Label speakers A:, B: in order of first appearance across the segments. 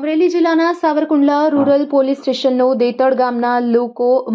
A: અમરેલી જિલ્લાના Savarkundla rural police સ્ટેશનનો દેતડ ગામના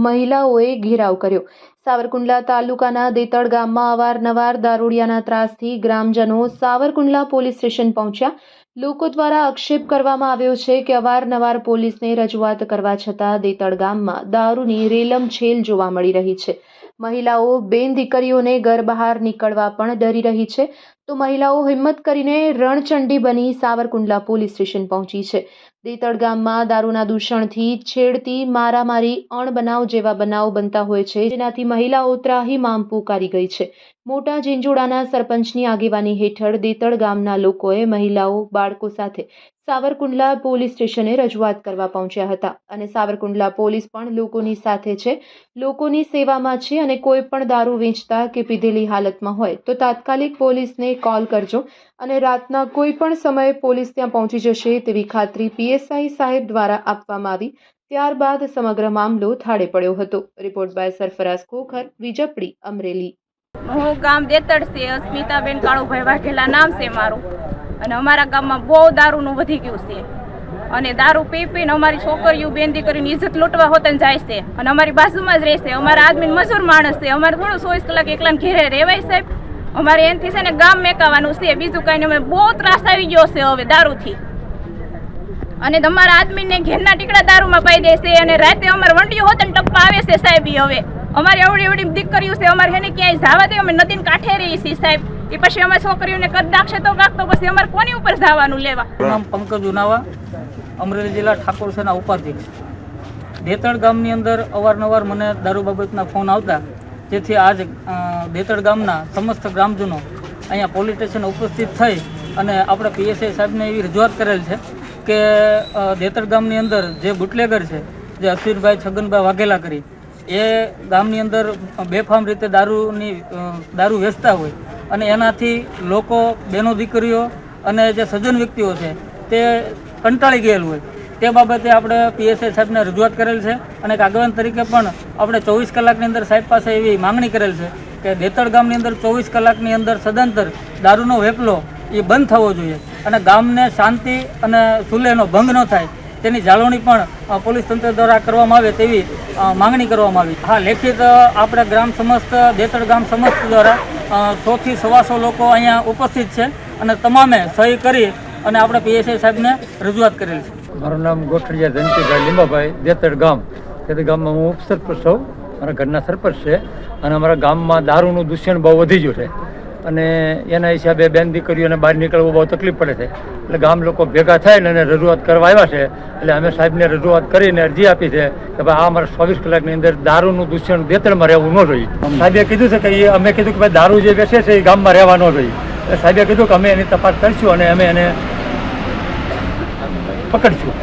A: મહિલાઓએ ઘેરાવ કર્યો। સાવરકુંડલા તાલુકાના દેતડ ગામમાં અવારનવાર દારૂડિયાના ત્રાસથી ગ્રામજનો સાવરકુંડલા પોલીસ સ્ટેશન પહોંચ્યા। લોકો દ્વારા આક્ષેપ કરવામાં આવ્યો છે કે અવારનવાર પોલીસને રજૂઆત કરવા છતાં દેતડ ગામમાં દારૂની રેલમછેલ જોવા મળી રહી છે। મહિલાઓ બેન દીકરીઓને ઘર બહાર નીકળવા પણ ડરી રહી છે, તો મહિલાઓ હિંમત કરીને રણચંડી બની સાવરકુંડલા પોલીસ સ્ટેશન પહોંચી છે। દેતડ ગામમાં દારૂના દૂષણથી છેડતી, મારામારી, અણબનાવ જેવા બનાવ બનતા હોય છે, જેનાથી મહિલાઓ ત્રાહિમામ પોકારી ગઈ છે। મોટા ઝીંઝુડાના સરપંચની આગેવાની હેઠળ દેતડ ગામના લોકોએ મહિલાઓ, બાળકો સાથે સાવરકુંડલા પોલીસ સ્ટેશને રજૂઆત કરવા પહોંચ્યા હતા અને સાવરકુંડલા પોલીસ પણ લોકોની સાથે છે, લોકોની સેવામાં છે અને કોઈ પણ દારૂ વેચતા કે પીધેલી હાલતમાં હોય તો તાત્કાલિક પોલીસને કોલ કરજો અને રાતના કોઈ પણ સમયે પોલીસ ત્યાં પહોંચી જશે તેવી ખાતરી પીએસઆઈ સાહેબ દ્વારા આપવામાં આવી। ત્યારબાદ સમગ્ર મામલો થાળે પડ્યો હતો। Report by Sarfaraz Khokhar, Vijpadi, Amreli.
B: હું ગામ દેતડ છે, અસ્મિતાબેન કાળુભાઈ વાઘેલા નામ છે મારું। અને અમારા ગામમાં બહુ દારૂનું વધી ગયું છે અને દારૂ પી પીને અમારી છોકરીઓ બેન દીકરીની ઇજ્જત લૂંટવા હોતને જાય છે અને અમારી બાજુમાં જ રહેશે। અમારા આદમી મજૂર માણસ છે, અમારે થોડું 24 કલાક એકલાને ઘેરે રહેવાય સાહેબ। અમારે એનાથી છે ને ગામ મેકાવાનું છે, બીજું કાંઈ નહીં। અમે બહુ ત્રાસ આવી ગયો છે હવે દારૂથી અને તમારા આદમીને ઘેરના ટીકડા દારૂમાં પાઈ દે છે અને રાતે અમારે વંડીઓ હોતને ટપ્પા આવે છે સાહેબ। હવે અમારી એવડી એવડી દીકરીઓ છે, અમારે એને ક્યાંય જવા દે, અમે નદીને કાંઠે રહીએ છીએ સાહેબ। એ પછી અમે છોકરીઓને કદ નાખશે તો કાંક, તો પછી અમારે કોની ઉપર જવાનું લેવા?
C: નામ પંકજ ઉનાવા, અમરેલી જિલ્લા ઠાકોર સેના ઉપાધ્યક્ષ। દેતડ ગામની અંદર અવારનવાર મને દારૂ બાબતના ફોન આવતા, જેથી આજ દેતડ ગામના સમસ્ત ગ્રામજનો અહીંયા પોલીસ સ્ટેશન ઉપસ્થિત થઈ અને આપણે પીએસઆઈ સાહેબને એવી રજૂઆત કરેલ છે કે દેતડ ગામની અંદર જે બુટલેગર છે, જે અશ્વિનભાઈ છગનભાઈ વાઘેલા કરી, એ ગામની અંદર બેફામ રીતે દારૂ વેચતા હોય અને એનાથી લોકો, બહેનો દીકરીઓ અને જે સજ્જન વ્યક્તિઓ છે તે કંટાળી ગયેલ હોય, તે બાબતે આપણે પીએસઆઈ સાહેબને રજૂઆત કરેલ છે અને એક આગેવાન તરીકે પણ આપણે 24 કલાકની અંદર સાહેબ પાસે એવી માંગણી કરેલ છે કે દેતડ ગામની અંદર 24 કલાકની અંદર સદંતર દારૂનો વેપલો એ બંધ થવો જોઈએ અને ગામને શાંતિ અને સુલેહનો ભંગ ન થાય તેની જાળવણી પણ પોલીસ તંત્ર દ્વારા કરવામાં આવે તેવી માંગણી કરવામાં આવી। હા, લેખિત આપણે ગ્રામ સમસ્ત, દેતડ ગામ સમસ્ત દ્વારા 100 થી 125 લોકો અહીંયા ઉપસ્થિત છે અને તમામે સહી કરી અને આપણે પીએસઆઈ સાહેબને રજૂઆત કરેલ છે।
D: મારું નામ ગોઠડિયા ધનજીભાઈ લીંબાભાઈ, દેતડ ગામ। દેતડ ગામમાં હું ઉપસરપંચ છું, મારા ઘરના સરપંચ છે અને અમારા ગામમાં દારૂનું દૂષણ બહુ વધી ગયું છે અને એના હિસાબે બેન દીકરીઓને બહાર નીકળવું બહુ તકલીફ પડે છે। એટલે ગામ લોકો ભેગા થઈને અને રજૂઆત કરવા આવ્યા છે। એટલે અમે સાહેબને રજૂઆત કરીને અરજી આપી છે કે ભાઈ આ અમારે 24 કલાકની અંદર દારૂનું દૂષણ દેતડમાં રહેવું ન જોઈએ। સાહેબે કીધું છે કે અમે કીધું કે ભાઈ દારૂ જે વેચે છે એ ગામમાં રહેવા ન જોઈએ। એટલે સાહેબે કીધું કે અમે એની તપાસ કરીશું અને અમે એને પકડીશું।